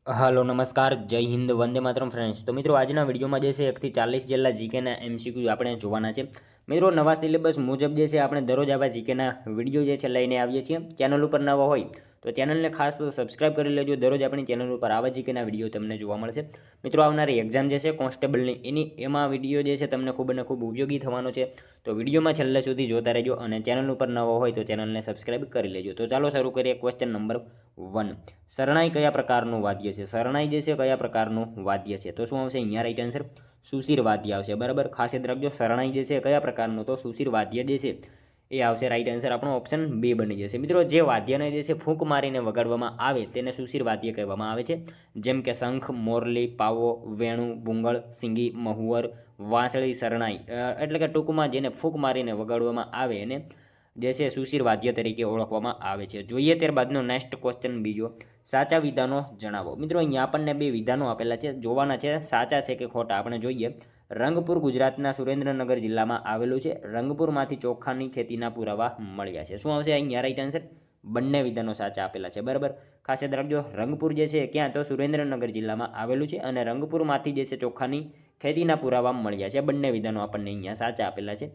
હાલો નમસ્કાર જય હિન્દ વંદે માતરમ ફ્રેન્ડ્સ. તો મિત્રો આજના વિડીયોમાં જે છે 1 થી 40 જેટલા જીકેના એમસીક્યુ આપણે જોવાના છે. મિત્રો નવા સિલેબસ મુજબ જે છે આપણે દરરોજ આવા જીકેના વિડીયો જે છે લઈને આવીએ છીએ. ચેનલ ઉપર નવા હોય તો ચેનલને ખાસ સબસ્ક્રાઇબ કરી લેજો. દરરોજ આપણી ચેનલ ઉપર આવા જીકેના વિડીયો તમને જોવા મળશે. મિત્રો આવનારી એક્ઝામ જે છે કોન્સ્ટેબલની એમાં વિડીયો જે છે તમને ખૂબ અને ખૂબ ઉપયોગી થવાનો છે. તો વિડીયોમાં છેલ્લે સુધી જોતા રહેજો અને ચેનલ ઉપર નવો હોય તો ચેનલને સબસ્ક્રાઇબ કરી લેજો. તો ચાલો શરૂ કરીએ. Question number 1. શરણાઈ કયા પ્રકારનું વાદ્ય છે? શરણાઈ જે છે કયા પ્રકારનું વાદ્ય છે? તો શું આવશે અહીંયા રાઈટ આન્સર? સુશીર વાદ્ય આવશે. બરાબર, ખાસ યાદ રાખજો. શરણાઈ જે છે કયા પ્રકારનું? તો સુશીર વાદ્ય જે છે એ આવશે. રાઈટ આન્સર આપણો ઓપ્શન 2 બની જશે. મિત્રો જે વાદ્યને જે છે ફૂંક મારીને વગાડવામાં આવે તેને સુશીર વાદ્ય કહેવામાં આવે છે. જેમ કે શંખ, મોરલી, પાવો, વેણુ, બુંગળ, સિંગી, મહુવર, વાંસળી, શરણાઈ, એટલે કે ટૂંકમાં જેને ફૂંક મારીને વગાડવામાં આવે એને જે છે સુશીર વાદ્ય તરીકે ઓળખવામાં આવે છે. જોઈએ ત્યારબાદનો નેક્સ્ટ ક્વેશ્ચન બીજો. સાચા વિધાનો જણાવો. મિત્રો અહીંયા આપણને 2 વિધાનો આપેલા છે, જોવાના છે સાચા છે કે ખોટા. આપણે જોઈએ. રંગપુર ગુજરાતના સુરેન્દ્રનગર જિલ્લામાં આવેલું છે. રંગપુરમાંથી ચોખાની ખેતીના પુરાવા મળ્યા છે. શું આવશે અહીંયા રાઈટ આન્સર? બંને વિધાનો સાચા આપેલા છે. બરાબર, ખાસ યાદ રાખજો. રંગપુર જે છે ક્યાં? તો સુરેન્દ્રનગર જિલ્લામાં આવેલું છે અને રંગપુરમાંથી જે છે ચોખાની ખેતીના પુરાવા મળ્યા છે. બંને વિધાનો આપણને અહીંયા સાચા આપેલા છે.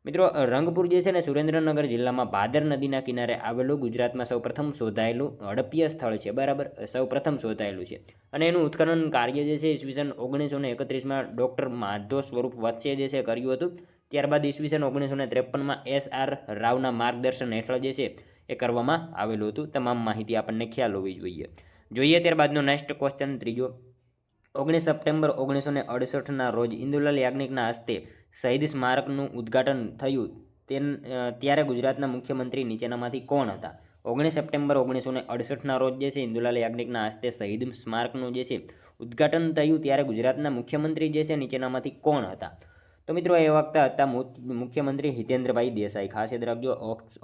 મિત્રો રંગપુર જે છે ને સુરેન્દ્રનગર જિલ્લામાં ભાદર નદીના કિનારે આવેલું ગુજરાતમાં સૌપ્રથમ શોધાયેલું હડપ્ય સ્થળ છે. બરાબર, સૌપ્રથમ શોધાયેલું છે અને એનું ઉત્ખનન કાર્ય જે છે ઈસવીસન 1931માં ડૉક્ટર માધવ સ્વરૂપ વચ્ચે જે છે કર્યું હતું. ત્યારબાદ ઈસવીસન 1953માં SR રાવના માર્ગદર્શન હેઠળ જે છે એ કરવામાં આવેલું હતું. તમામ માહિતી આપણને ખ્યાલ હોવી જોઈએ. ત્યારબાદનો નેક્સ્ટ ક્વેશ્ચન ત્રીજો. 19 સપ્ટેમ્બર 1968ના રોજ ઇન્દુલાલ યાજ્ઞિકના હસ્તે શહીદ સ્મારકનું ઉદ્ઘાટન થયું. ત્યારે ગુજરાતના મુખ્યમંત્રી નીચેનામાંથી કોણ હતા? 19 સપ્ટેમ્બર 1968ના રોજ જે છે ઇન્દુલાલ યાજ્ઞિકના હસ્તે શહીદ સ્મારકનું જે છે ઉદ્ઘાટન થયું. ત્યારે ગુજરાતના મુખ્યમંત્રી જે છે નીચેનામાંથી કોણ હતા? તો મિત્રો એ વખતે હતા મુખ્યમંત્રી હિતેન્દ્રભાઈ દેસાઈ. ખાસ યાદ રાખજો,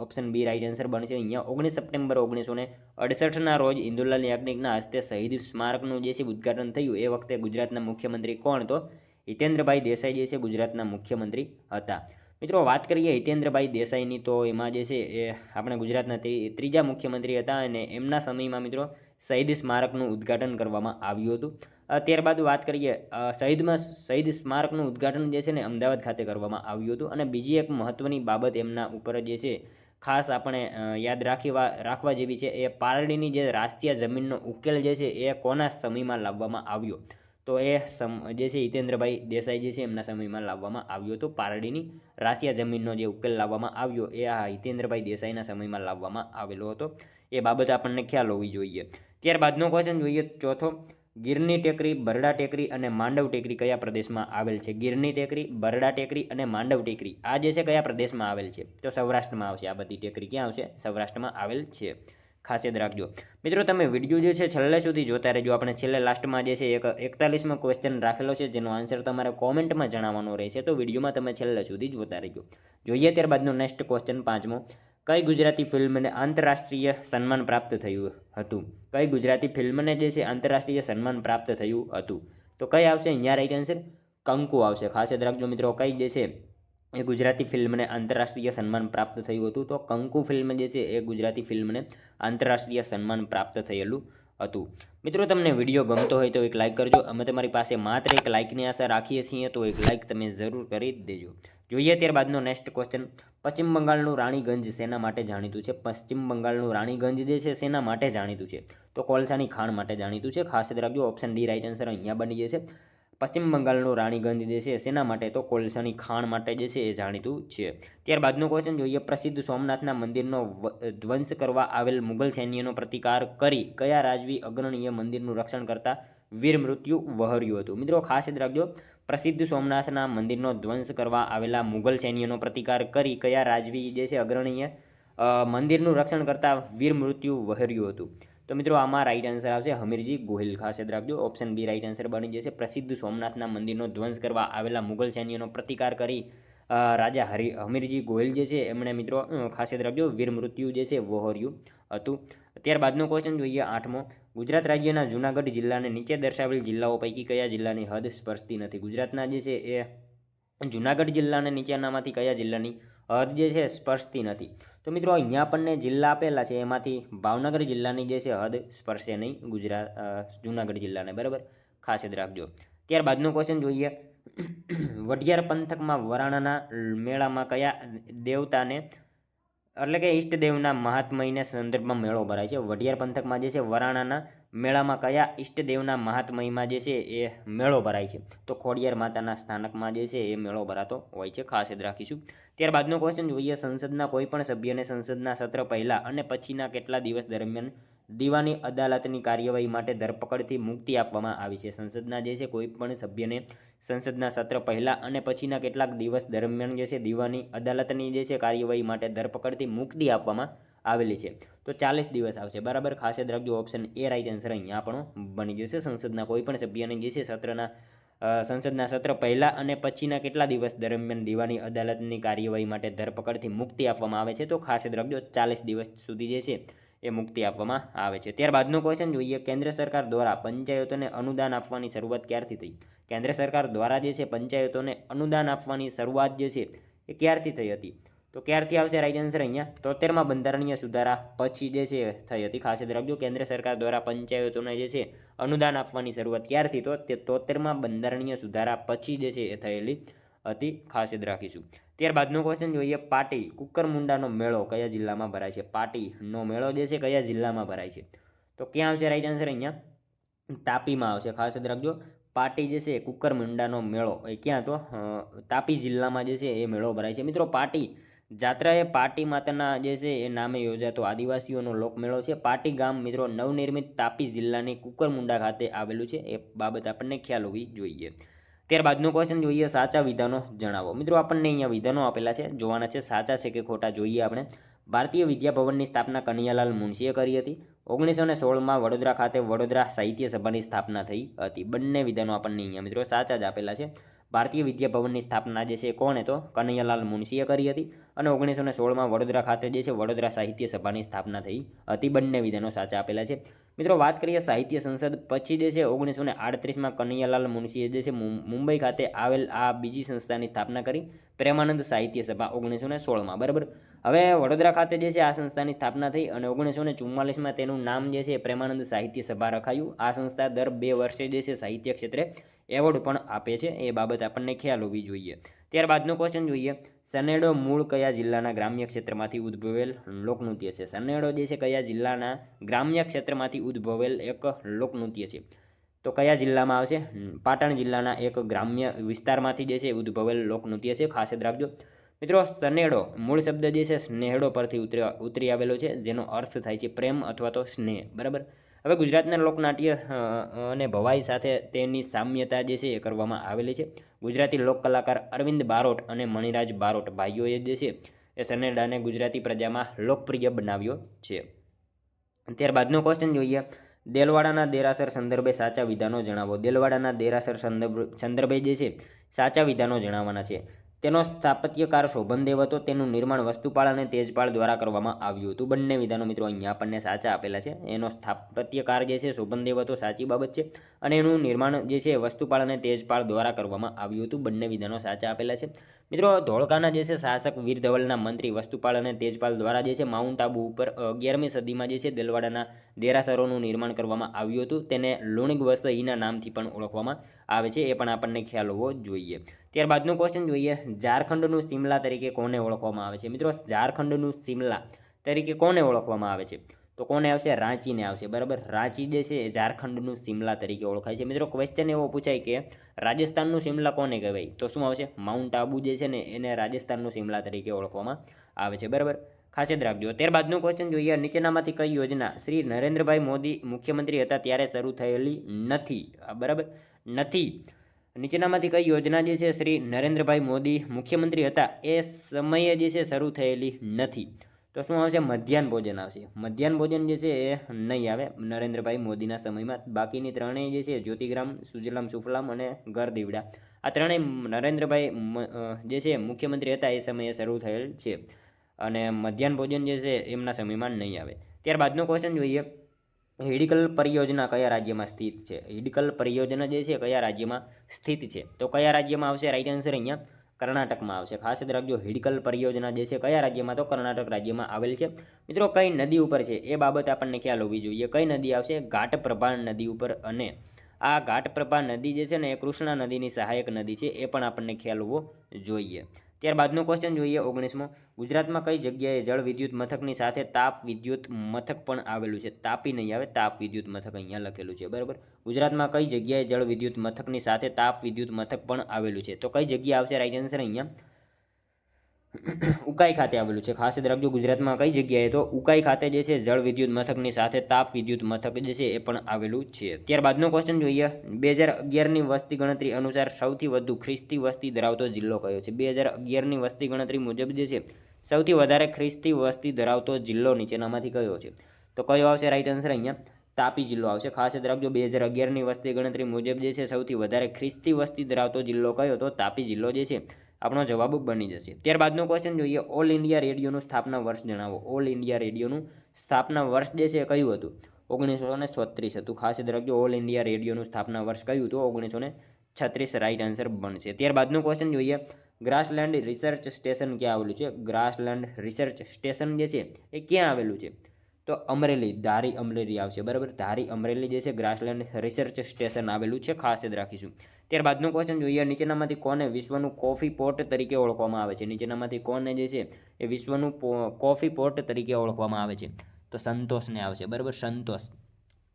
ઓપ્શન બી રાઈટ આન્સર બનશે. અહીંયા 19 સપ્ટેમ્બર 1968ના રોજ ઇન્દુલાલ યાજ્ઞિકના હસ્તે શહીદ સ્મારકનું જે છે ઉદ્ઘાટન થયું. એ વખતે ગુજરાતના મુખ્યમંત્રી કોણ? તો હિતેન્દ્રભાઈ દેસાઈ જે છે ગુજરાતના મુખ્યમંત્રી હતા. મિત્રો વાત કરીએ હિતેન્દ્રભાઈ દેસાઈની, તો એમાં જે છે એ આપણે ગુજરાતના ત્રીજા મુખ્યમંત્રી હતા અને એમના સમયમાં મિત્રો શહીદ સ્મારકનું ઉદ્ઘાટન કરવામાં આવ્યું હતું. ત્યારબાદ વાત કરીએ શહીદ સ્મારકનું ઉદ્ઘાટન જે છે ને અમદાવાદ ખાતે કરવામાં આવ્યું હતું. અને બીજી એક મહત્ત્વની બાબત એમના ઉપર જે છે ખાસ આપણે યાદ રાખવા જેવી છે, એ પારડીની જે રાષ્ટ્રીય જમીનનો ઉકેલ જે છે એ કોના સમયમાં લાવવામાં આવ્યો? તો એ જે છે હિતેન્દ્રભાઈ દેસાઈ જે છે એમના સમયમાં લાવવામાં આવ્યો હતો. પારડીની રાષ્ટ્રીય જમીનનો જે ઉકેલ લાવવામાં આવ્યો એ આ હિતેન્દ્રભાઈ દેસાઈના સમયમાં લાવવામાં આવેલો હતો. એ બાબત આપણને ખ્યાલ હોવી જોઈએ. ત્યારબાદનો ક્વેશ્ચન જોઈએ ચોથો. ગીરની ટેકરી, બરડા ટેકરી અને માંડવ ટેકરી કયા પ્રદેશમાં આવેલ છે? ગીરની ટેકરી, બરડા ટેકરી અને માંડવ ટેકરી આ જે છે કયા પ્રદેશમાં આવેલ છે? તો સૌરાષ્ટ્રમાં આવશે. આ બધી ટેકરી ક્યાં આવશે? સૌરાષ્ટ્રમાં આવેલ છે. ખાસ યાદ રાખજો. મિત્રો તમે વિડીયો જે છે છેલ્લે સુધી જોતા રહેજો. આપણે છેલ્લે લાસ્ટમાં જે છે 41માં ક્વેશ્ચન રાખેલો છે જેનો આન્સર તમારે કોમેન્ટમાં જણાવવાનો રહેશે. તો વિડીયોમાં તમે છેલ્લે સુધી જોતા રહેજો. જોઈએ ત્યારબાદનો નેક્સ્ટ ક્વેશ્ચન પાંચમો. કઈ ગુજરાતી ફિલ્મને આંતરરાષ્ટ્રીય સન્માન પ્રાપ્ત થયું હતું? કઈ ગુજરાતી ફિલ્મને જે છે આંતરરાષ્ટ્રીય સન્માન પ્રાપ્ત થયું હતું? તો કઈ આવશે અહીંયા રાઈટ આન્સર? કંકુ આવશે. ખાસ યાદ રાખજો મિત્રો, કઈ જે છે એ ગુજરાતી ફિલ્મને આંતરરાષ્ટ્રીય સન્માન પ્રાપ્ત થયું હતું? તો કંકુ ફિલ્મ જે છે એ ગુજરાતી ફિલ્મને આંતરરાષ્ટ્રીય સન્માન પ્રાપ્ત થયેલું હતું. મિત્રો તમને વિડીયો ગમતો હોય તો એક લાઇક કરજો. અમે તમારી પાસે માત્ર એક લાઇકની આશા રાખીએ છીએ, તો એક લાઇક તમે જરૂર કરી દેજો. જોઈએ ત્યારબાદનો નેક્સ્ટ ક્વેશ્ચન. પશ્ચિમ બંગાળનું રાણીગંજ શેના માટે જાણીતું છે? પશ્ચિમ બંગાળનું રાણીગંજ જે છે શેના માટે જાણીતું છે? તો કોલસાની ખાણ માટે જાણીતું છે. ખાસ યાદ રાખજો, ઓપ્શન ડી રાઈટ આન્સર અહીંયા બની જશે. પશ્ચિમ બંગાળનું રાણીગંજ જે છે શેના માટે? તો કોલસાની ખાણ માટે જે છે એ જાણીતું છે. ત્યારબાદનો ક્વેશ્ચન જોઈએ. પ્રસિદ્ધ સોમનાથના મંદિરનો ધ્વંસ કરવા આવેલ મુગલ સૈન્યનો પ્રતિકાર કરી કયા રાજવી અગ્રણીએ મંદિરનું રક્ષણ કરતા વીર મૃત્યુ વહોર્યું હતું? મિત્રો ખાસ યાદ રાખજો, પ્રસિદ્ધ સોમનાથના મંદિરનો ધ્વંસ કરવા આવેલા મુગલ સૈન્યનો પ્રતિકાર કરી કયા રાજવી જે છે અગ્રણીએ મંદિરનું રક્ષણ કરતા વીર મૃત્યુ વહોર્યું હતું? તો મિત્રો આમાં રાઈટ આન્સર આવશે હમીરજી ગોહિલ. ખાસ યાદ રાખજો, ઓપ્શન બી રાઈટ આન્સર બની જશે. પ્રસિદ્ધ સોમનાથના મંદિરનો ધ્વંસ કરવા આવેલા મુગલ સૈન્યનો પ્રતિકાર કરી રાજા હમીરજી ગોહિલ જે છે એમણે મિત્રો ખાસ યાદ રાખજો વીર મૃત્યુ જે છે વહોર્યું હતું. ત્યારબાદનો ક્વેશ્ચન જોઈએ આઠમો. ગુજરાત રાજ્યના જૂનાગઢ જિલ્લાને નીચે દર્શાવેલ જિલ્લાઓ પૈકી કયા જિલ્લાની હદ સ્પર્શતી નથી? ગુજરાતના જે છે એ જૂનાગઢ જિલ્લાને નીચેનામાંથી કયા જિલ્લાની હદ જે છે સ્પર્શતી નથી. તો મિત્રો અહીંયા આપણને જિલ્લા આપેલા છે, એમાંથી ભાવનગર જિલ્લાની જે છે હદ સ્પર્શે નહીં જૂનાગઢ જિલ્લાને, બરાબર, ખાસ યાદ રાખજો. ત્યારબાદનો ક્વેશ્ચન જોઈએ. વઢિયાર પંથકમાં વરાણાના મેળામાં કયા દેવતાને એટલે કે ઈષ્ટદેવના મહાત્મયના સંદર્ભમાં મેળો ભરાય છે? વઢિયાર પંથકમાં જે છે વરાણાના મેળામાં કયા ઈષ્ટદેવના મહાત્મયમાં જે છે એ મેળો ભરાય છે? તો ખોડિયાર માતાના સ્થાનકમાં જે છે એ મેળો ભરાતો હોય છે, ખાસ યાદ રાખીશું. ત્યારબાદનો ક્વેશ્ચન જોઈએ. સંસદના કોઈપણ સભ્યને સંસદના સત્ર પહેલાં અને પછીના કેટલા દિવસ દરમિયાન દીવાની અદાલતની કાર્યવાહી માટે ધરપકડથી મુક્તિ આપવામાં આવી છે? સંસદના જે છે કોઈપણ સભ્યને સંસદના સત્ર પહેલાં અને પછીના કેટલાક દિવસ દરમિયાન જે છે દીવાની અદાલતની જે છે કાર્યવાહી માટે ધરપકડથી મુક્તિ આપવામાં આવેલી છે? તો 40 દિવસ આવશે, બરાબર, ખાસ યાદ રાખજો. ઓપ્શન એ રાઈટ આન્સર અહીંયા આપણો બની જશે. સંસદના કોઈપણ સભ્યને જે છે સંસદના સત્ર પહેલાં અને પછીના કેટલા દિવસ દરમિયાન દીવાની અદાલતની કાર્યવાહી માટે ધરપકડથી મુક્તિ આપવામાં આવે છે? તો ખાસ યાદ રાખજો 40 દિવસ સુધી જે છે એ મુક્તિ આપવામાં આવે છે. ત્યારબાદનો ક્વેશ્ચન જોઈએ. કેન્દ્ર સરકાર દ્વારા પંચાયતોને અનુદાન આપવાની શરૂઆત ક્યારથી થઈ? કેન્દ્ર સરકાર દ્વારા જે છે પંચાયતોને અનુદાન આપવાની શરૂઆત જે છે એ ક્યારથી થઈ હતી? તો ક્યારથી આવશે રાઈટ આન્સર અહીંયા? 73માં બંધારણીય સુધારા પછી જે છે થઈ હતી. ખાસ યાદ રાખજો, કેન્દ્ર સરકાર દ્વારા પંચાયતોને જે છે અનુદાન આપવાની શરૂઆત ક્યારથી? તો તે 73માં બંધારણીય સુધારા પછી જે છે એ થયેલી હતી, ખાસ યાદ રાખીશું. ત્યારબાદનો ક્વેશ્ચન જોઈએ. પાટી કુકરમુંડાનો મેળો કયા જિલ્લામાં ભરાય છે? પાટીનો મેળો જે છે કયા જિલ્લામાં ભરાય છે? તો ક્યાં આવશે રાઈટ આન્સર અહીંયા? તાપીમાં આવશે, ખાસ યાદ રાખજો. પાટી જે છે કુકરમુંડાનો મેળો એ ક્યાં? તો તાપી જિલ્લામાં જે છે એ મેળો ભરાય છે. મિત્રો પાટી જાત્રા એ પાટી માતાના જે છે એ નામે યોજાતો આદિવાસીઓનો લોકમેળો છે. પાટી ગામ મિત્રો નવનિર્મિત તાપી જિલ્લાની કુકરમુંડા ખાતે આવેલું છે, એ બાબત આપણને ખ્યાલ હોવી જોઈએ. ત્યારબાદનો ક્વેશ્ચન જોઈએ. સાચા વિધાનો જણાવો. મિત્રો આપણને અહીંયા વિધાનો આપેલા છે, જોવાના છે સાચા છે કે ખોટા. જોઈએ આપણે. ભારતીય વિદ્યાભવનની સ્થાપના કનૈયાલાલ મુનશીએ કરી હતી. 1916માં વડોદરા ખાતે વડોદરા સાહિત્ય સભાની સ્થાપના થઈ હતી. બંને વિધાનો આપણને અહીંયા મિત્રો સાચા જ આપેલા છે. ભારતીય વિદ્યાભવનની સ્થાપના જે છે કોણે? તો કનૈયાલાલ મુનશીએ કરી હતી. અને 1916માં વડોદરા ખાતે જે છે વડોદરા સાહિત્ય સભાની સ્થાપના થઈ હતી. બંને વિધાનો સાચા આપેલા છે. મિત્રો વાત કરીએ સાહિત્ય સંસદ પછી જે છે 1938માં કનૈયાલાલ મુનશીએ જે છે મુંબઈ ખાતે આવેલ આ બીજી સંસ્થાની સ્થાપના કરી, પ્રેમાનંદ સાહિત્ય સભા 1916માં, બરાબર. હવે વડોદરા ખાતે જે છે આ સંસ્થાની સ્થાપના થઈ અને 1944માં તેનું નામ જે છે પ્રેમાનંદ સાહિત્ય સભા રખાયું. આ સંસ્થા દર 2 વર્ષે જે છે સાહિત્ય ક્ષેત્રે એવોર્ડ પણ આપે છે, એ બાબત આપણને ખ્યાલ હોવી જોઈએ. ત્યારબાદનો ક્વેશ્ચન જોઈએ. સનેડો મૂળ કયા જિલ્લાના ગ્રામ્ય ક્ષેત્રમાંથી ઉદ્ભવેલ લોકનૃત્ય છે? સનેડો જે છે કયા જિલ્લાના ગ્રામ્ય ક્ષેત્રમાંથી ઉદ્ભવેલ એક લોકનૃત્ય છે? તો કયા જિલ્લામાં આવશે? પાટણ જિલ્લાના એક ગ્રામ્ય વિસ્તારમાંથી જે છે ઉદ્ભવેલ લોકનૃત્ય છે, ખાસ યાદ રાખજો. મિત્રો સનેડો મૂળ શબ્દ જે છે સ્નેહડો પરથી ઉતરી આવેલો છે, જેનો અર્થ થાય છે પ્રેમ અથવા તો સ્નેહ, બરાબર. હવે ગુજરાતના લોકનાટ્ય અને ભવાઈ સાથે તેની સામ્યતા જે છે એ કરવામાં આવેલી છે. ગુજરાતી લોક કલાકાર અરવિંદ બારોટ અને મણિરાજ બારોટ ભાઈઓએ જે છે એ સનેડાને ગુજરાતી પ્રજામાં લોકપ્રિય બનાવ્યો છે. ત્યારબાદનો ક્વેશ્ચન જોઈએ. દેલવાડાના દેરાસર સંદર્ભે સાચા વિધાનો જણાવો. દેલવાડાના દેરાસર સંદર્ભે જે છે સાચા વિધાનો જણાવવાના છે. તેનો સ્થાપત્યકાર શોભનદેવ હતો. તેનું નિર્માણ વસ્તુપાળ અને તેજપાળ દ્વારા કરવામાં આવ્યું હતું. બંને વિધાનો મિત્રો અહીંયા આપણને સાચા આપેલા છે. એનો સ્થાપત્યકાર જે છે શોભનદેવ હતો, સાચી બાબત છે. અને એનું નિર્માણ જે છે વસ્તુપાળ અને તેજપાળ દ્વારા કરવામાં આવ્યું હતું. બંને વિધાનો સાચા આપેલા છે. મિત્રો ધોળકાના જે છે શાસક વીર ધવલના મંત્રી વસ્તુપાળ અને તેજપાલ દ્વારા જે છે માઉન્ટ આબુ ઉપર 11મી સદીમાં જે છે દેલવાડાના દેરાસરોનું નિર્માણ કરવામાં આવ્યું હતું. તેને લુણિગ વસઈના નામથી પણ ઓળખવામાં આવે છે, એ પણ આપણને ખ્યાલ હોવો જોઈએ. ત્યારબાદનો ક્વેશ્ચન જોઈએ. ઝારખંડનું સિમલા તરીકે કોને ઓળખવામાં આવે છે? મિત્રો ઝારખંડનું સિમલા તરીકે કોને ઓળખવામાં આવે છે? તો કોને આવશે? રાંચીને આવશે, બરાબર. રાંચી જે છે એ ઝારખંડનું સિમલા તરીકે ઓળખાય છે. મિત્રો ક્વેશ્ચન એવો પૂછાય કે રાજસ્થાનનું સિમલા કોને કહેવાય? તો શું આવશે? માઉન્ટ આબુ જે છે ને એને રાજસ્થાનનું સિમલા તરીકે ઓળખવામાં આવે છે, બરાબર. ખાસ યાદ રાખજો. ત્યારબાદનો ક્વેશ્ચન જોઈએ. નીચેનામાંથી કઈ યોજના શ્રી નરેન્દ્રભાઈ મોદી મુખ્યમંત્રી હતા ત્યારે શરૂ થયેલી નથી? બરાબર, નથી. નીચેનામાંથી કઈ યોજના જે છે શ્રી નરેન્દ્રભાઈ મોદી મુખ્યમંત્રી હતા એ સમયે જે છે શરૂ થયેલી નથી? તો શું આવશે? મધ્યાહન ભોજન આવશે. મધ્યાહન ભોજન જે છે એ નહીં આવે નરેન્દ્રભાઈ મોદીના સમયમાં. બાકીની ત્રણેય જે છે જ્યોતિગ્રામ, સુજલામ સુફલામ અને ઘર દીવડા, આ ત્રણેય નરેન્દ્રભાઈ જે છે મુખ્યમંત્રી હતા એ સમયે શરૂ થયેલ છે. અને મધ્યાહન ભોજન જે છે એમના સમયમાં નહીં આવે. ત્યારબાદનો ક્વેશ્ચન જોઈએ. હિડીકલ પરિયોજના કયા રાજ્યમાં સ્થિત છે? હિડીકલ પરિયોજના જે છે કયા રાજ્યમાં સ્થિત છે? તો કયા રાજ્યમાં આવશે રાઈટ આન્સર અહીંયા? કર્ણાટકમાં આવશે. ખાસ યાદ રાખજો. હિડકલ પરિયોજના જે છે કયા રાજ્યમાં? તો કર્ણાટક રાજ્યમાં આવેલ છે. મિત્રો કઈ નદી ઉપર છે એ બાબત આપણને ખ્યાલ હોવી જોઈએ. કઈ નદી આવશે? ઘાટપ્રભા નદી ઉપર. અને આ ઘાટપ્રભા નદી જે છે ને એ કૃષ્ણા નદીની સહાયક નદી છે, એ પણ આપણને ખ્યાલ હોવો જોઈએ. ત્યારબાદનો ક્વેશ્ચન જોઈએ 19મો. ગુજરાતમાં કઈ જગ્યાએ જળ વિદ્યુત મથકની સાથે તાપ વિદ્યુત મથક પણ આવેલું છે? તાપી નહીં આવે, તાપ વિદ્યુત મથક અહીંયા લખેલું છે. બરાબર. ગુજરાતમાં કઈ જગ્યાએ જળ વિદ્યુત મથકની સાથે તાપ વિદ્યુત મથક પણ આવેલું છે? તો કઈ જગ્યા આવશે? રાઈટ આન્સર અહીંયા ઉકાઈ ખાતે આવેલું છે. ખાસ યાદ રાખજો. ગુજરાતમાં કઈ જગ્યાએ? તો ઉકાઈ ખાતે જે છે જળ વિદ્યુત મથકની સાથે તાપ વિદ્યુત મથક જે છે એ પણ આવેલું છે. ત્યારબાદનો ક્વેશ્ચન જોઈએ 2011ની વસ્તી ગણતરી અનુસાર સૌથી વધુ ખ્રિસ્તી વસ્તી ધરાવતો જિલ્લો કયો છે? 2011ની વસ્તી ગણતરી મુજબ જે છે સૌથી વધારે ખ્રિસ્તી વસ્તી ધરાવતો જિલ્લો નીચેનામાંથી કયો છે? તો કયો આવશે? રાઈટ આન્સર અહીંયા તાપી જિલ્લો આવશે. ખાસ યાદ રાખજો. 2011ની વસ્તી ગણતરી મુજબ જે છે સૌથી વધારે ખ્રિસ્તી વસ્તી ધરાવતો જિલ્લો કયો? તો તાપી જિલ્લો જે છે આપણો જવાબ બની જશે. ત્યારબાદનો ક્વેશ્ચન જોઈએ ઓલ ઇન્ડિયા રેડિયોનું સ્થાપના વર્ષ જણાવો. ઓલ ઇન્ડિયા રેડિયોનું સ્થાપના વર્ષ જે છે કયું હતું? 1936 હતું. ખાસ યાદ રાખજો. ઓલ ઇન્ડિયા રેડિયોનું સ્થાપના વર્ષ કયું હતું? 1936 રાઈટ આન્સર બનશે. ત્યારબાદનો ક્વેશ્ચન જોઈએ ગ્રાસલેન્ડ રિસર્ચ સ્ટેશન ક્યાં આવેલું છે? ગ્રાસલેન્ડ રિસર્ચ સ્ટેશન જે છે એ ક્યાં આવેલું છે? તો અમરેલી, ધારી અમરેલી આવશે. બરાબર. ધારી અમરેલી જે છે ગ્રાસલેન્ડ રિસર્ચ સ્ટેશન આવેલું છે. ખાસ યાદ રાખીશું. ત્યારબાદનો ક્વેશ્ચન જોઈએ નીચેનામાંથી કોને વિશ્વનું કોફી પોર્ટ તરીકે ઓળખવામાં આવે છે? નીચેનામાંથી કોને જે છે એ વિશ્વનું કોફી પોર્ટ તરીકે ઓળખવામાં આવે છે? તો સંતોષને આવશે. બરાબર. સંતોષ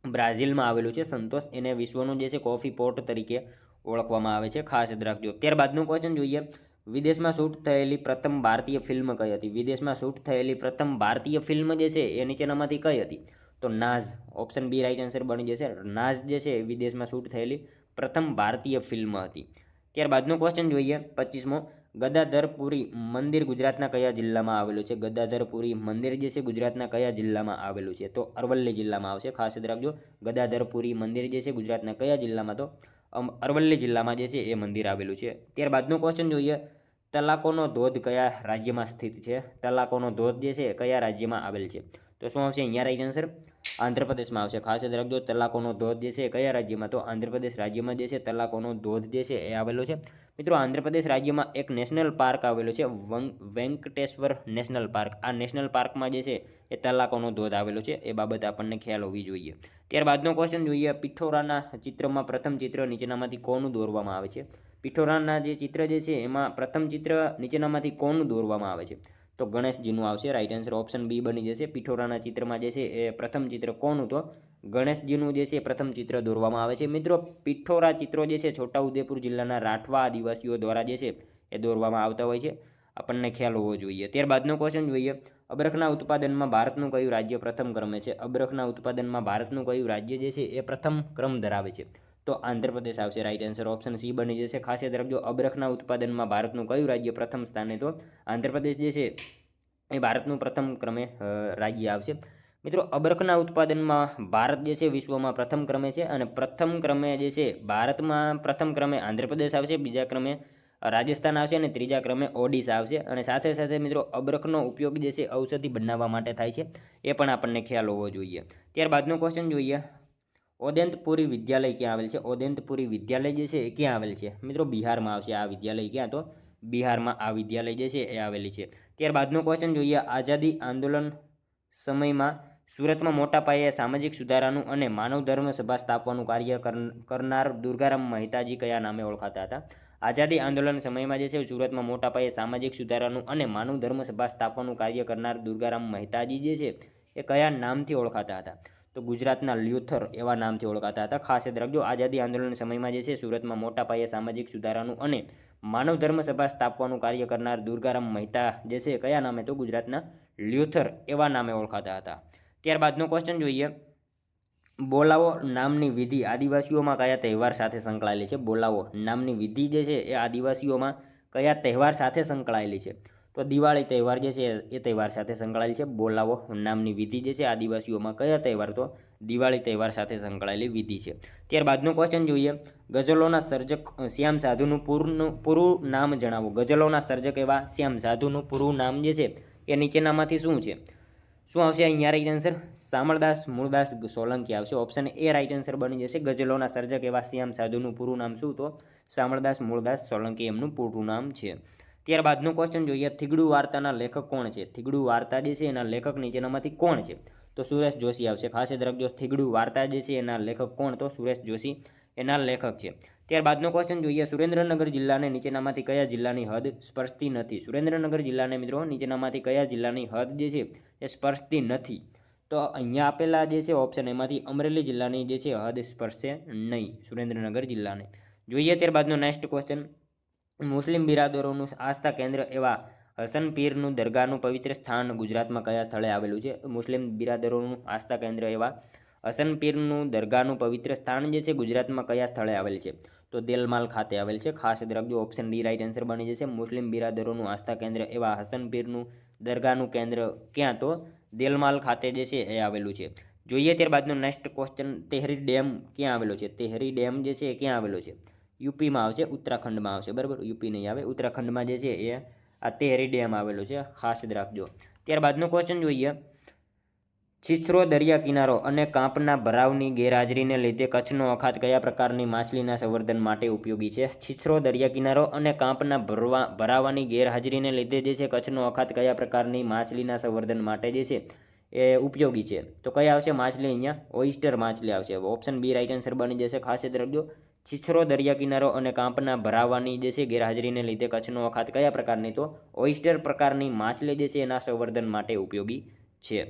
બ્રાઝિલમાં આવેલું છે. સંતોષ એને વિશ્વનું જે છે કોફી પોર્ટ તરીકે ઓળખવામાં આવે છે. ખાસ યાદ રાખજો. ત્યારબાદનું ક્વેશ્ચન જોઈએ વિદેશમાં શૂટ થયેલી પ્રથમ ભારતીય ફિલ્મ કઈ હતી? વિદેશમાં શૂટ થયેલી પ્રથમ ભારતીય ફિલ્મ જે છે એ નીચેનામાંથી કઈ હતી? તો નાઝ. ઓપ્શન બી રાઈટ આન્સર બની જશે. નાઝ જે છે વિદેશમાં શૂટ થયેલી પ્રથમ ભારતીય ફિલ્મ હતી. ત્યારબાદનો ક્વેશ્ચન જોઈએ 25મો. ગદાધરપુરી મંદિર ગુજરાતના કયા જિલ્લામાં આવેલું છે? ગદાધરપુરી મંદિર જે છે ગુજરાતના કયા જિલ્લામાં આવેલું છે? તો અરવલ્લી જિલ્લામાં આવશે. ખાસ યાદ રાખજો. ગદાધરપુરી મંદિર જે છે ગુજરાતના કયા જિલ્લામાં? તો અરવલ્લી જિલ્લામાં જે છે એ મંદિર આવેલું છે. ત્યારબાદનો ક્વેશ્ચન જોઈએ તલાકોનો ધોધ કયા રાજ્યમાં સ્થિત છે? તલાકોનો ધોધ જે છે કયા રાજ્યમાં આવેલ છે? તો શું આવશે અહીંયા? રાઈટ આન્સર આંધ્રપ્રદેશમાં આવશે. ખાસ યાદ રાખજો. તલાકોનો ધોધ જે છે કયા રાજ્યમાં? તો આંધ્રપ્રદેશ રાજ્યમાં જે છે તલાકોનો ધોધ જે છે એ આવેલો છે. મિત્રો આંધ્રપ્રદેશ રાજ્યમાં એક નેશનલ પાર્ક આવેલો છે વેંકટેશ્વર નેશનલ પાર્ક. આ નેશનલ પાર્કમાં જે છે એ તલાકોનો ધોધ આવેલો છે. એ બાબત આપણને ખ્યાલ હોવી જોઈએ. ત્યારબાદનો ક્વેશ્ચન જોઈએ પિઠોરાના ચિત્રમાં પ્રથમ ચિત્ર નીચેનામાંથી કોનું દોરવામાં આવે છે? પિઠોરાના જે ચિત્ર જે છે એમાં પ્રથમ ચિત્ર નીચેનામાંથી કોનું દોરવામાં આવે છે? તો ગણેશજીનું આવશે. રાઈટ આન્સર ઓપ્શન બી બની જશે. પિઠોરાના ચિત્રમાં જે છે એ પ્રથમ ચિત્ર કોનું? તો ગણેશજીનું જે છે પ્રથમ ચિત્ર દોરવામાં આવે છે. મિત્રો પિઠોરા ચિત્રો જે છે છોટાઉદેપુર જિલ્લાના રાઠવા આદિવાસીઓ દ્વારા જે છે એ દોરવામાં આવતા હોય છે. આપણને ખ્યાલ હોવો જોઈએ. ત્યારબાદનો ક્વેશ્ચન જોઈએ અબરખના ઉત્પાદનમાં ભારતનું કયું રાજ્ય પ્રથમ ક્રમે છે? અબરખના ઉત્પાદનમાં ભારતનું કયું રાજ્ય જે છે એ પ્રથમ ક્રમ ધરાવે છે? તો આંધ્રપ્રદેશ આવશે. રાઈટ આન્સર ઓપ્શન સી બની જશે. ખાસ યાદ રાખજો. અબરખના ઉત્પાદનમાં ભારતનું કયું રાજ્ય પ્રથમ સ્થાને? તો આંધ્રપ્રદેશ જે છે એ ભારતનું પ્રથમ ક્રમે રાજ્ય આવશે. મિત્રો અબરખના ઉત્પાદનમાં ભારત જે છે વિશ્વમાં પ્રથમ ક્રમે છે અને પ્રથમ ક્રમે જે છે ભારતમાં પ્રથમ ક્રમે આંધ્રપ્રદેશ આવશે, બીજા ક્રમે રાજસ્થાન આવશે અને ત્રીજા ક્રમે ઓડિશા આવશે. અને સાથે સાથે મિત્રો અબરખનો ઉપયોગ જે છે ઔષધિ બનાવવા માટે થાય છે, એ પણ આપણને ખ્યાલ હોવો જોઈએ. ત્યારબાદનો ક્વેશ્ચન જોઈએ ઓદંતપુરી વિદ્યાલય ક્યાં આવેલ છે? ઓદંતપુરી વિદ્યાલય જે છે એ ક્યાં આવેલ છે? મિત્રો બિહારમાં આવશે આ વિદ્યાલય. ક્યાં? તો બિહારમાં આ વિદ્યાલય જે છે એ આવેલી છે. ત્યારબાદનો ક્વેશ્ચન જોઈએ આઝાદી આંદોલન સમયમાં સુરતમાં મોટા પાયે સામાજિક સુધારાનું અને માનવ ધર્મ સભા સ્થાપવાનું કાર્ય કરનાર દુર્ગારામ મહેતાજી કયા નામે ઓળખાતા હતા? આઝાદી આંદોલન સમયમાં જે છે સુરતમાં મોટા પાયે સામાજિક સુધારાનું અને માનવ ધર્મ સભા સ્થાપવાનું કાર્ય કરનાર દુર્ગારામ મહેતાજી જે છે એ કયા નામથી ઓળખાતા હતા? તો ગુજરાતના લ્યુથર એવા નામથી ઓળખાતા હતા. ખાસ યાદ રાખજો. આઝાદી આંદોલન સમયમાં જે છે સુરતમાં મોટા પાયે સામાજિક સુધારાનું અને માનવ ધર્મ સભા સ્થાપવાનું કાર્ય કરનાર દુર્ગારામ મહેતા જે છે કયા નામે? તો ગુજરાતના લ્યુથર એવા નામે ઓળખાતા હતા. ત્યારબાદનો ક્વેશ્ચન જોઈએ બોલાવો નામની વિધિ આદિવાસીઓમાં કયા તહેવાર સાથે સંકળાયેલી છે? બોલાવો નામની વિધિ જે છે એ આદિવાસીઓમાં કયા તહેવાર સાથે સંકળાયેલી છે? તો દિવાળી તહેવાર જે છે એ તહેવાર સાથે સંકળાયેલી છે. બોલાવો નામની વિધિ જે છે આદિવાસીઓમાં કયા તહેવાર? તો દિવાળી તહેવાર સાથે સંકળાયેલી વિધિ છે. ત્યારબાદનો ક્વેશ્ચન જોઈએ ગઝલોના સર્જક શ્યામ સાધુનું પૂરું નામ જણાવો. ગઝલોના સર્જક એવા શ્યામ સાધુનું પૂરું નામ જે છે એ નીચેનામાંથી શું છે? શું આવશે અહીંયા રાઈટ આન્સર? શામળદાસ મૂળદાસ સોલંકી આવશે. ઓપ્શન એ રાઈટ આન્સર બની જશે. ગઝલોના સર્જક એવા શ્યામ સાધુનું પૂરું નામ શું? તો શામળદાસ મૂળદાસ સોલંકી એમનું પૂરું નામ છે. ત્યારબાદનો ક્વેશ્ચન જોઈએ, થીગડું વાર્તાના લેખક કોણ છે? થીગડું વાર્તા જે છે એના લેખક નીચેનામાંથી કોણ છે? તો સુરેશ જોશી આવશે. ખાસ યાદ રાખજો, થીગડું વાર્તા જે છે એના લેખક કોણ? તો સુરેશ જોશી એના લેખક છે. ત્યારબાદનો ક્વેશ્ચન જોઈએ, સુરેન્દ્રનગર જિલ્લાને નીચેનામાંથી કયા જિલ્લાની હદ સ્પર્શતી નથી? સુરેન્દ્રનગર જિલ્લાને મિત્રો નીચેનામાંથી કયા જિલ્લાની હદ જે છે એ સ્પર્શતી નથી? તો અહીંયા આપેલા જે છે ઓપ્શન એમાંથી અમરેલી જિલ્લાની જે છે હદ સ્પર્શશે નહીં સુરેન્દ્રનગર જિલ્લાને. જોઈએ ત્યારબાદનો નેક્સ્ટ ક્વેશ્ચન, મુસ્લિમ બિરાદરોનું આસ્થા કેન્દ્ર એવા હસન પીરનું દરગાહનું પવિત્ર સ્થાન ગુજરાતમાં કયા સ્થળે આવેલું છે? મુસ્લિમ બિરાદરોનું આસ્થા કેન્દ્ર એવા હસન પીરનું દરગાહનું પવિત્ર સ્થાન જે છે ગુજરાતમાં કયા સ્થળે આવેલ છે? તો દેલમાલ ખાતે આવેલ છે. ખાસ યાદ રાખજો, ઓપ્શન ડી રાઈટ આન્સર બની જશે. મુસ્લિમ બિરાદરોનું આસ્થા કેન્દ્ર એવા હસન પીરનું દરગાહનું કેન્દ્ર ક્યાં? તો દેલમાલ ખાતે જે છે એ આવેલું છે. જોઈએ ત્યારબાદનો નેક્સ્ટ ક્વેશ્ચન, તેહરી ડેમ ક્યાં આવેલો છે? તેહરી ડેમ જે છે એ ક્યાં આવેલો છે? યુપીમાં આવશે, ઉત્તરાખંડમાં આવશે. બરાબર, યુપી નહીં આવે, ઉત્તરાખંડમાં જે છે એ આ તેહરી ડેમ આવેલો છે. ખાસ યાદ રાખજો. ત્યારબાદનો ક્વેશ્ચન જોઈએ, છીછરો દરિયા કિનારો અને કાંપના ભરાવની ગેરહાજરીને લીધે કચ્છનો અખાત કયા પ્રકારની માછલીના સંવર્ધન માટે ઉપયોગી છે? છીછરો દરિયા કિનારો અને કાંપના ભરાવાની ગેરહાજરીને લીધે જે છે કચ્છનો અખાત કયા પ્રકારની માછલીના સંવર્ધન માટે જે છે એ ઉપયોગી છે? તો કયા આવશે માછલી? અહીંયા ઓઇસ્ટર માછલી આવશે. ઓપ્શન બી રાઈટ આન્સર બની જશે. ખાસ યાદ રાખજો, છીછરો દરિયા કિનારો અને કાંપના ભરાવાની જે છે ગેરહાજરીને લીધે કચ્છનો અખાત કયા પ્રકારની? તો ઓઇસ્ટર પ્રકારની માછલી જે છે એના સંવર્ધન માટે ઉપયોગી છે.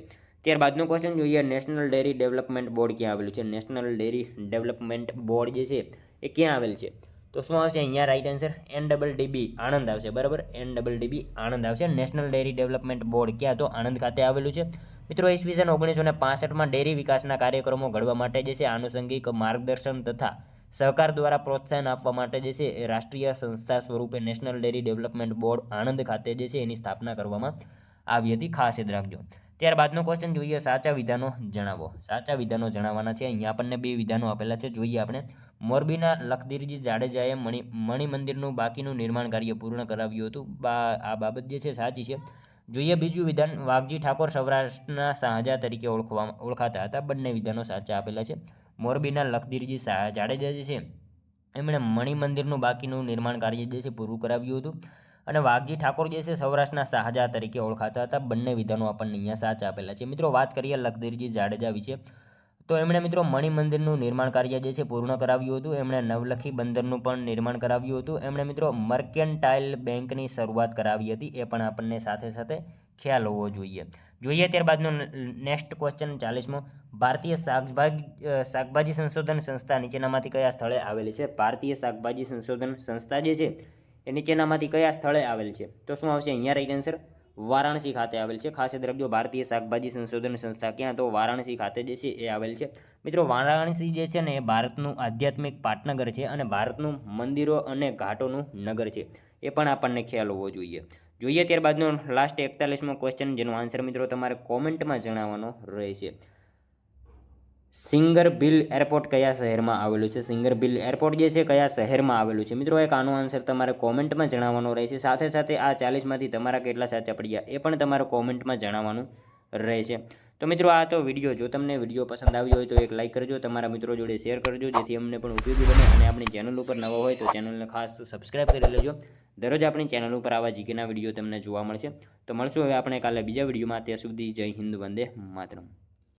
ત્યારબાદનો ક્વેશ્ચન જોઈએ, નેશનલ ડેરી ડેવલપમેન્ટ બોર્ડ ક્યાં આવેલું છે? નેશનલ ડેરી ડેવલપમેન્ટ બોર્ડ જે છે એ ક્યાં આવેલ છે? તો શું આવશે અહીંયા રાઈટ આન્સર? NDDB આણંદ આવશે. બરાબર, NDDB આણંદ આવશે. નેશનલ ડેરી ડેવલપમેન્ટ બોર્ડ ક્યાં? તો આણંદ ખાતે આવેલું છે. મિત્રો ઈસવીસન 1965માં ડેરી વિકાસના કાર્યક્રમો ઘડવા માટે જે છે આનુષંગિક માર્ગદર્શન તથા સહકાર દ્વારા પ્રોત્સાહન આપવા માટે જે છે એ રાષ્ટ્રીય સંસ્થા સ્વરૂપે national dairy development board Anand ખાતે જે છે એની સ્થાપના કરવામાં આવી હતી. ખાસ યાદ રાખજો. ત્યારબાદનો ક્વેશ્ચન જોઈએ, સાચા વિધાનો જણાવો. સાચા વિધાનો જણાવવાના છે. અહીંયા આપણને 2 વિધાનો આપેલા છે. જોઈએ આપણે, મોરબીના લખધીરજી જાડેજાએ મણિમંદિરનું બાકીનું નિર્માણ કાર્ય પૂર્ણ કરાવ્યું હતું. આ બાબત જે છે સાચી છે. જોઈએ બીજું વિધાન, વાઘજી ઠાકોર સૌરાષ્ટ્રના શાહજહાં તરીકે ઓળખાતા હતા. બંને વિધાનો સાચા આપેલા છે. મોરબીના લખધીરજી જાડેજા જે છે એમણે મણિમંદિરનું બાકીનું નિર્માણ કાર્ય જે છે પૂરું કરાવ્યું હતું. અને વાઘજી ઠાકોર જે છે સૌરાષ્ટ્રના શાહજહાં તરીકે ઓળખાતા હતા. બંને વિધાનો આપણને અહીંયા સાચા આપેલા છે. મિત્રો વાત કરીએ લખધીરજી જાડેજા વિશે, તો એમણે મિત્રો મણિમંદિરનું નિર્માણ કાર્ય જે છે પૂર્ણ કરાવ્યું હતું. એમણે નવલખી બંદરનું પણ નિર્માણ કરાવ્યું હતું. એમણે મિત્રો મર્કેન્ટાઇલ બેંકની શરૂઆત કરાવી હતી. એ પણ આપણને સાથે સાથે ખ્યાલ હોવો જોઈએ. જોઈએ ત્યારબાદનો નેક્સ્ટ ક્વેશ્ચન 40મો, ભારતીય શાકભાજી સંશોધન સંસ્થા નીચેનામાંથી કયા સ્થળે આવેલી છે? ભારતીય શાકભાજી સંશોધન સંસ્થા જે છે એ નીચેનામાંથી કયા સ્થળે આવેલ છે? તો શું આવશે અહીંયા રાઈટ આન્સર? વારાણસી ખાતે આવેલ છે. ખાસ યાદ રાખજો, ભારતીય શાકભાજી સંશોધન સંસ્થા ક્યાં? તો વારાણસી ખાતે જે છે એ આવેલ છે. મિત્રો વારાણસી જે છે ને એ ભારતનું આધ્યાત્મિક પાટનગર છે અને ભારતનું મંદિરો અને ઘાટોનું નગર છે. એ પણ આપણને ખ્યાલ હોવો જોઈએ. જોઈએ ત્યારબાદનો લાસ્ટ 41મો ક્વેશ્ચન, જેનો આન્સર મિત્રો તમારે કોમેન્ટમાં જણાવવાનો રહેશે. સિંગરબિલ એરપોર્ટ કયા શહેરમાં આવેલું છે? સિંગરબિલ એરપોર્ટ જે છે કયા શહેરમાં આવેલું છે? મિત્રો એક આનો આન્સર તમારે કોમેન્ટમાં જણાવવાનો રહેશે. સાથે સાથે આ 40માંથી તમારા કેટલા સાચા પડ્યા એ પણ તમારે કોમેન્ટમાં જણાવવાનું રહેશે. તો મિત્રો આ તો વિડીયો, જો તમને વિડીયો પસંદ આવ્યો હોય તો એક લાઇક કરજો, તમારા મિત્રો જોડે શેર કરજો, જેથી અમને પણ ઉપયોગી બને. અને આપણી ચેનલ ઉપર નવા હોય તો ચેનલને ખાસ સબસ્ક્રાઈબ કરી લેજો. દરરોજ આપણી ચેનલ ઉપર આવા જીકેના વિડીયો તમને જોવા મળશે. તો મળશું હવે આપણે કાલે બીજા વિડીયોમાં. ત્યાં સુધી જય હિન્દ, વંદે માતરમ.